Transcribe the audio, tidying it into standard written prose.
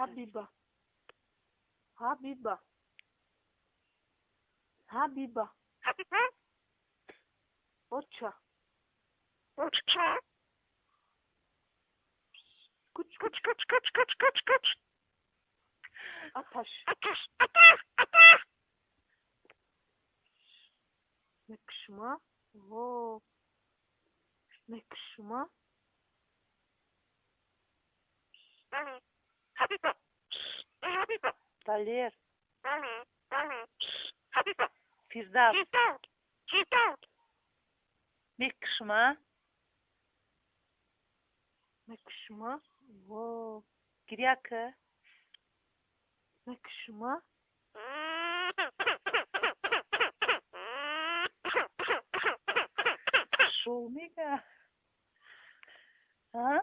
Habiba. Habiba. Habiba. Ocha. Kuç kuç kuç kuç kuç kuç kuç. Ataş. Nekşma. Oo. Nekşma. Taler. Firdevs. Nekşma. Nekşma. Oo. Giryakı. Nekşma. Шумика. А?